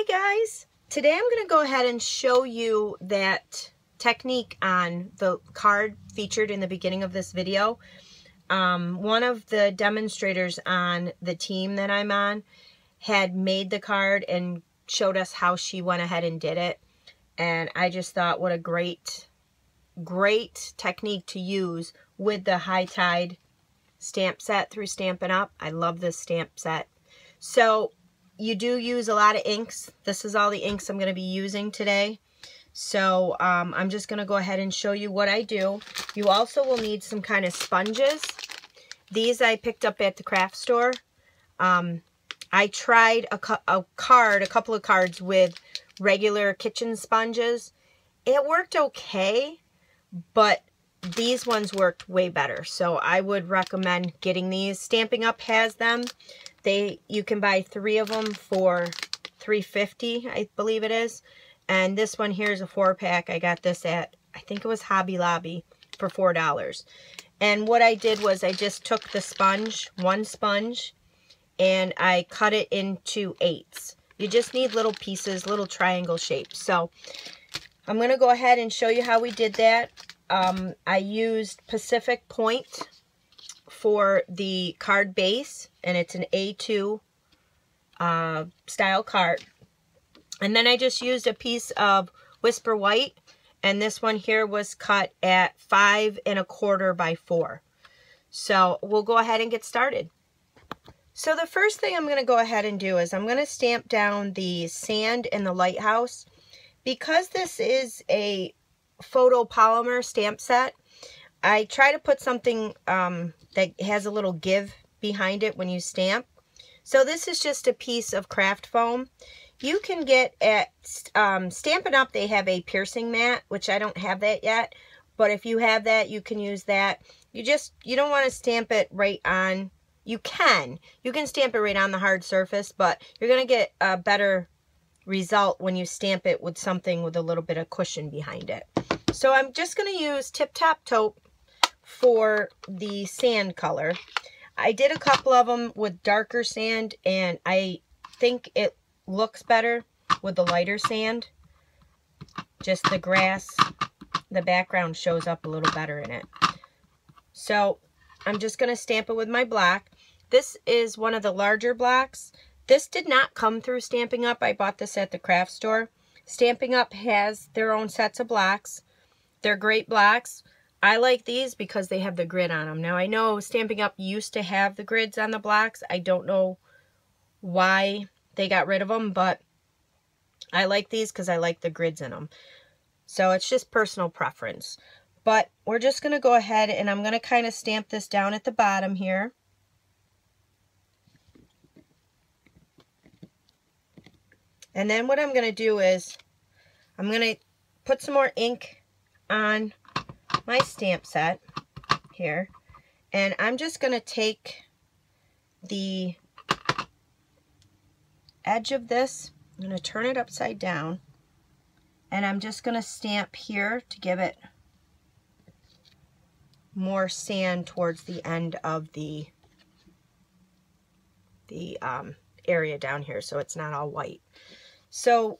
Hi guys! Today I'm going to go ahead and show you that technique on the card featured in the beginning of this video. One of the demonstrators on the team that I'm on had made the card and showed us how she went ahead and did it. And I just thought what a great technique to use with the High Tide stamp set through Stampin' Up. I love this stamp set. So you do use a lot of inks. This is all the inks I'm going to be using today. So I'm just going to go ahead and show you what I do. You also will need some kind of sponges. These I picked up at the craft store. I tried a couple of cards with regular kitchen sponges. It worked okay, but these ones worked way better. So I would recommend getting these. Stampin' Up has them. You can buy 3 of them for $3.50, I believe it is. And this one here is a 4-pack. I got this at, I think it was Hobby Lobby, for $4. And what I did was I just took the sponge, one sponge, and I cut it into 8s. You just need little pieces, little triangle shapes. So I'm going to go ahead and show you how we did that. I used Pacific Point for the card base, and it's an A2 style card. And then I just used a piece of Whisper White, and this one here was cut at 5 1/4 by 4. So we'll go ahead and get started. So the first thing I'm going to go ahead and do is I'm going to stamp down the sand and the lighthouse. Because this is a photopolymer stamp set, I try to put something that has a little give behind it when you stamp. So this is just a piece of craft foam. You can get at Stampin' Up, they have a piercing mat, which I don't have that yet. But if you have that, you can use that. You don't want to stamp it right on. You can stamp it right on the hard surface, but you're going to get a better result when you stamp it with something with a little bit of cushion behind it. So I'm just going to use Tip Top Taupe for the sand color. I did a couple of them with darker sand, and I think it looks better with the lighter sand. Just the grass, the background shows up a little better in it. So I'm just going to stamp it with my black. This is one of the larger blocks. This did not come through Stampin' Up. I bought this at the craft store. Stampin' Up has their own sets of blocks. They're great blocks. I like these because they have the grid on them. Now, I know Stampin' Up used to have the grids on the blocks. I don't know why they got rid of them, but I like these because I like the grids in them. So it's just personal preference. But we're just going to go ahead and I'm going to kind of stamp this down at the bottom here. And then what I'm going to do is I'm going to put some more ink on my stamp set here. And I'm just going to take the edge of this, I'm going to turn it upside down, and I'm just going to stamp here to give it more sand towards the end of the area down here, so it's not all white. So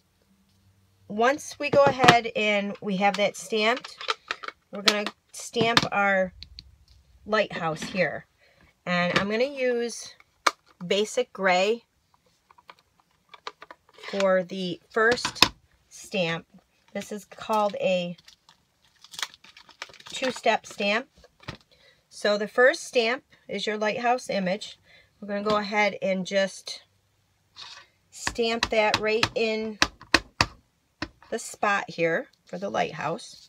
once we go ahead and we have that stamped, we're going to stamp our lighthouse here. And I'm going to use basic gray for the first stamp. This is called a 2-step stamp. So the first stamp is your lighthouse image. We're going to go ahead and just stamp that right in the spot here for the lighthouse.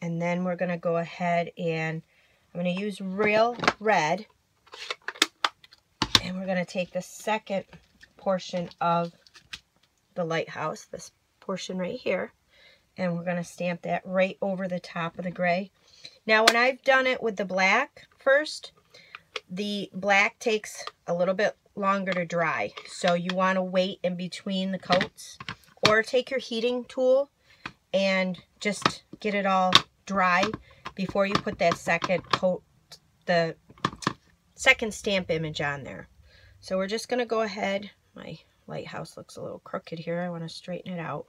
And then we're going to go ahead and I'm going to use real red. And we're going to take the second portion of the lighthouse, this portion right here, and we're going to stamp that right over the top of the gray. Now, when I've done it with the black first, the black takes a little bit longer to dry. So you want to wait in between the coats, or take your heating tool and just get it all dry before you put that second coat, the second stamp image on there. So we're just going to go ahead. My lighthouse looks a little crooked here. I want to straighten it out.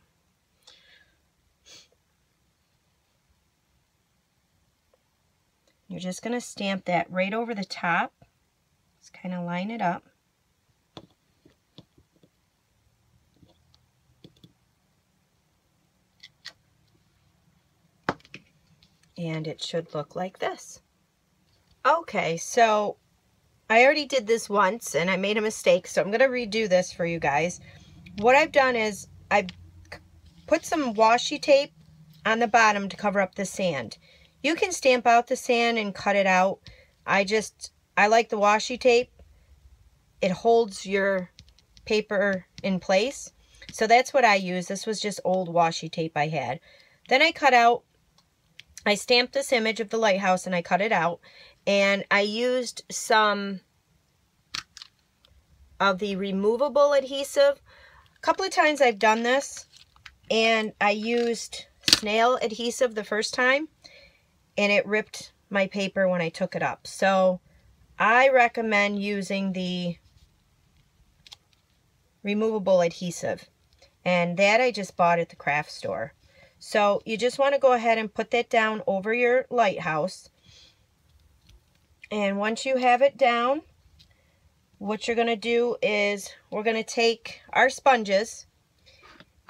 You're just going to stamp that right over the top. Just kind of line it up. And it should look like this. Okay, so I already did this once and I made a mistake, so I'm going to redo this for you guys. What I've done is I've put some washi tape on the bottom to cover up the sand. You can stamp out the sand and cut it out. I like the washi tape. It holds your paper in place. So that's what I use. This was just old washi tape I had. Then I stamped this image of the lighthouse and I cut it out. And I used some of the removable adhesive. A couple of times I've done this. And I used snail adhesive the first time. And it ripped my paper when I took it up. So I recommend using the removable adhesive. And that I just bought at the craft store. So you just want to go ahead and put that down over your lighthouse. And once you have it down, what you're going to do is we're going to take our sponges.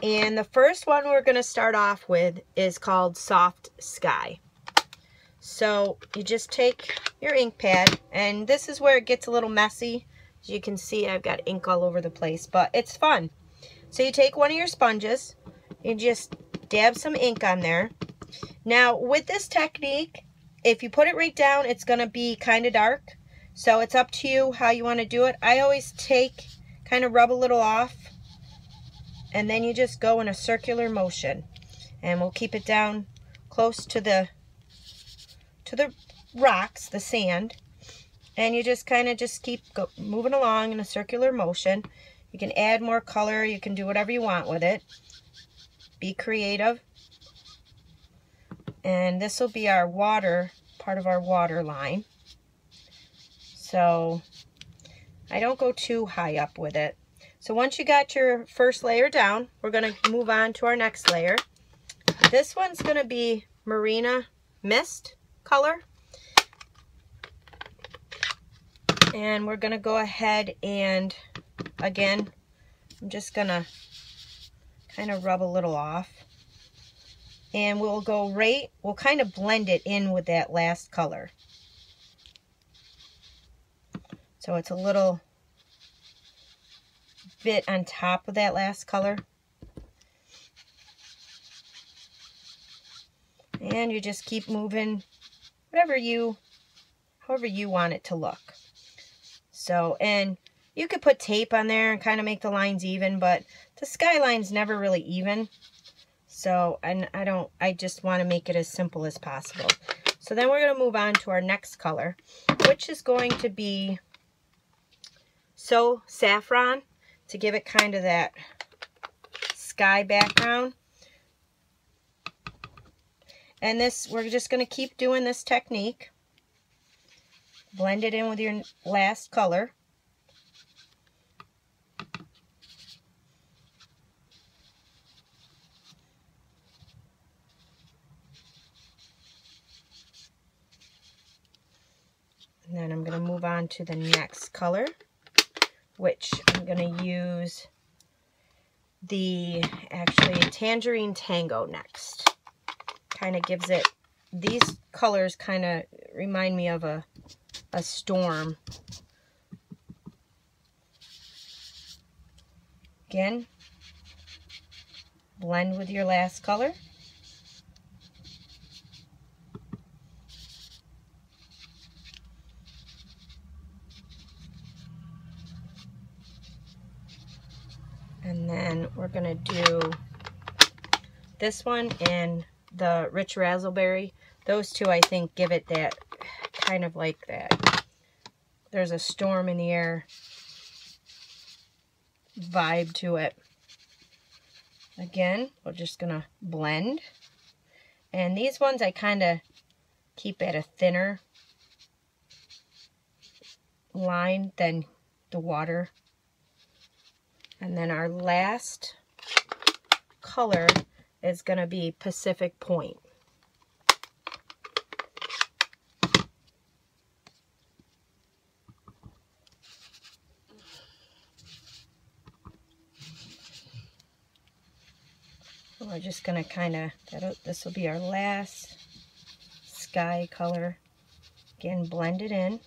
And the first one we're going to start off with is called Soft Sky. So you just take your ink pad, and this is where it gets a little messy. As you can see, I've got ink all over the place, but it's fun. So you take one of your sponges, you just dab some ink on there. Now with this technique, if you put it right down, it's going to be kind of dark. So it's up to you how you want to do it. I always kind of rub a little off, and then you just go in a circular motion. And we'll keep it down close to the rocks, the sand. And you just kind of keep moving along in a circular motion. You can add more color. You can do whatever you want with it. Be creative. And this will be our water, part of our water line. So I don't go too high up with it. So once you got your first layer down, we're going to move on to our next layer. This one's going to be Marina Mist color. And we're going to go ahead and, again, I'm just going to kind of rub a little off. And we'll kind of blend it in with that last color. So it's a little bit on top of that last color. And you just keep moving however you want it to look. So, and you could put tape on there and kind of make the lines even, but the skyline's never really even. So, and I just want to make it as simple as possible. So then we're going to move on to our next color, which is going to be So Saffron, to give it kind of that sky background. And this, we're just going to keep doing this technique. Blend it in with your last color. And then I'm going to move on to the next color, which I'm going to use actually Tangerine Tango next. Kind of gives it, these colors kind of remind me of a storm. Again, blend with your last color. And then we're going to do this one and the Rich Razzleberry. Those two, I think, give it that kind of like that. There's a storm in the air vibe to it. Again, we're just gonna blend. And these ones I kind of keep at a thinner line than the water. And then our last color is gonna be Pacific Point. We're just going to kind of, this will be our last sky color. Again, blend it in.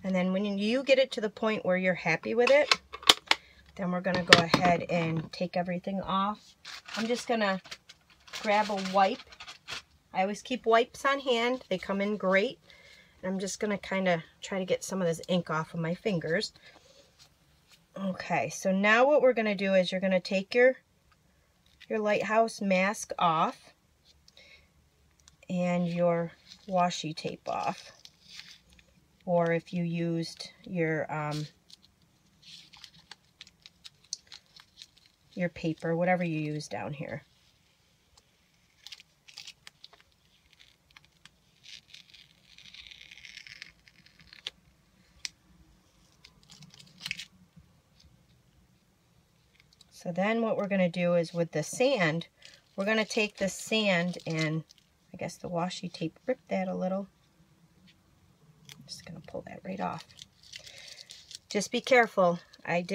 And then when you get it to the point where you're happy with it, then we're going to go ahead and take everything off. I'm just going to grab a wipe. I always keep wipes on hand. They come in great. And I'm just going to kind of try to get some of this ink off of my fingers. Okay, so now what we're going to do is you're going to take your lighthouse mask off and your washi tape off. Or if you used your paper, whatever you use down here. So then what we're going to do is with the sand, we're going to take the sand and, I guess the washi tape ripped that a little. I'm just going to pull that right off. Just be careful. I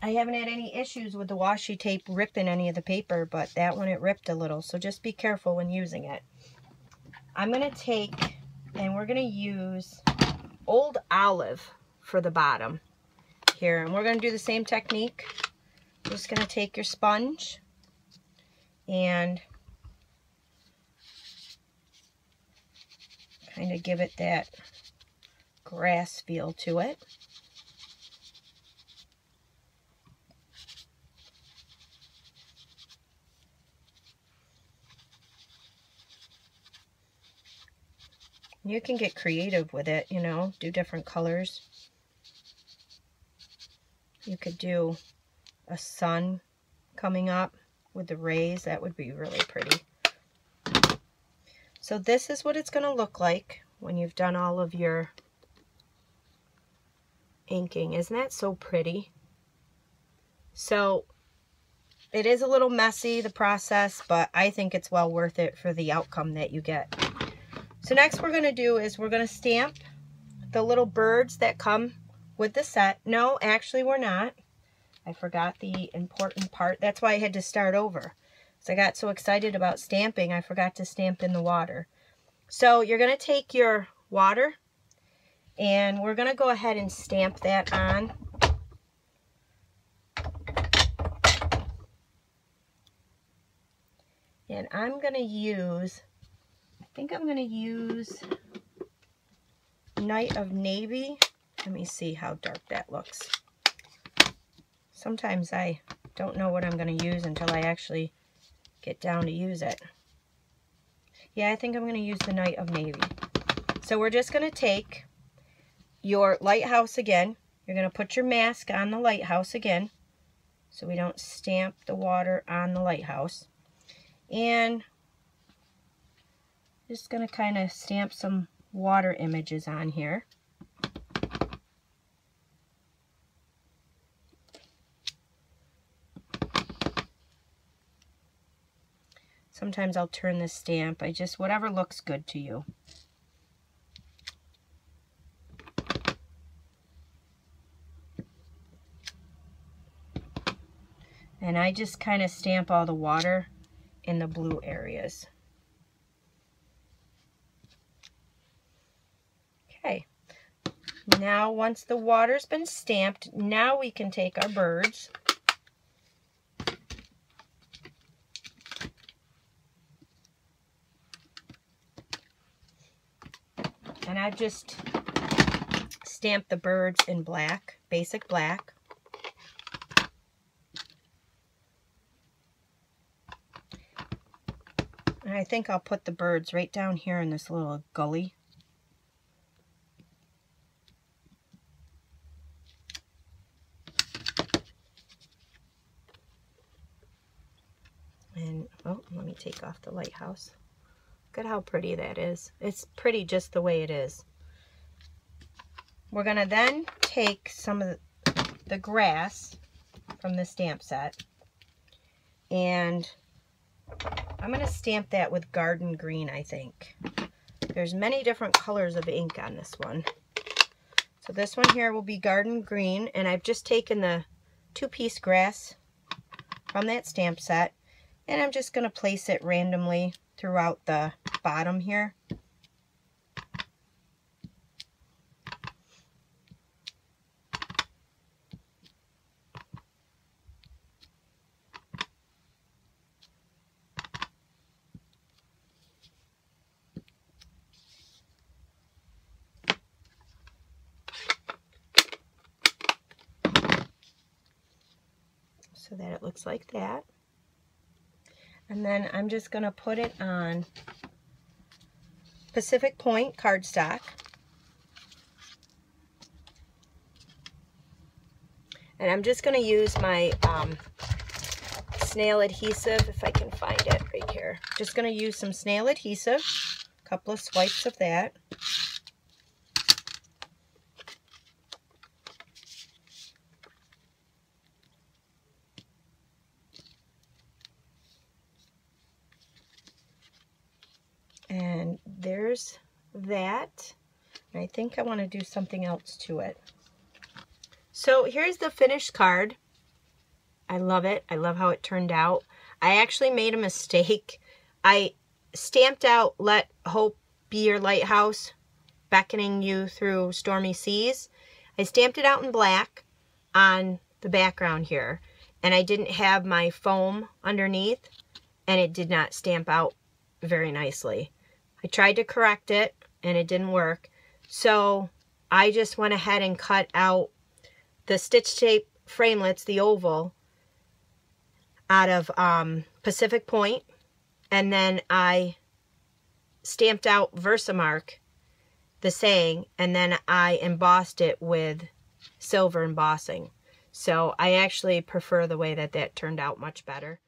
haven't had any issues with the washi tape ripping any of the paper, but that one it ripped a little. So just be careful when using it. I'm going to take, and we're going to use Old Olive for the bottom here. And we're going to do the same technique. Just going to take your sponge and kind of give it that grass feel to it. You can get creative with it, you know, do different colors. You could do a sun coming up with the rays. That would be really pretty. So this is what it's going to look like when you've done all of your inking. Isn't that so pretty? So it is a little messy, the process, but I think it's well worth it for the outcome that you get. So next we're going to do is we're going to stamp the little birds that come with the set. No, actually we're not. I forgot the important part. That's why I had to start over. So I got so excited about stamping, I forgot to stamp in the water. So you're going to take your water, and we're going to go ahead and stamp that on. And I'm going to use, I think I'm going to use Night of Navy. Let me see how dark that looks. Sometimes I don't know what I'm going to use until I actually get down to use it. Yeah, I think I'm going to use the Night of Navy. So we're just going to take your lighthouse again. You're going to put your mask on the lighthouse again, so we don't stamp the water on the lighthouse. And just going to kind of stamp some water images on here. Sometimes I'll turn the stamp. Whatever looks good to you. And I just kind of stamp all the water in the blue areas. Okay. Now once the water's been stamped, now we can take our birds. And I've just stamped the birds in black, basic black. And I think I'll put the birds right down here in this little gully. And, oh, let me take off the lighthouse. Look at how pretty that is. It's pretty just the way it is. We're going to then take some of the grass from the stamp set, and I'm going to stamp that with garden green, I think. There's many different colors of ink on this one. So this one here will be garden green, and I've just taken the 2-piece grass from that stamp set, and I'm just going to place it randomly throughout the bottom here. So that it looks like that. And then I'm just going to put it on Pacific Point cardstock. And I'm just going to use my snail adhesive, if I can find it right here. Just going to use some snail adhesive, a couple of swipes of that. And there's that. And I think I want to do something else to it. So here's the finished card. I love it. I love how it turned out. I actually made a mistake. I stamped out "Let Hope Be Your Lighthouse, Beckoning You Through Stormy Seas." I stamped it out in black on the background here. And I didn't have my foam underneath, and it did not stamp out very nicely. I tried to correct it, and it didn't work. So I just went ahead and cut out the stitch tape framelits, the oval, out of Pacific Point, and then I stamped out Versamark, the saying, and then I embossed it with silver embossing. So I actually prefer the way that that turned out much better.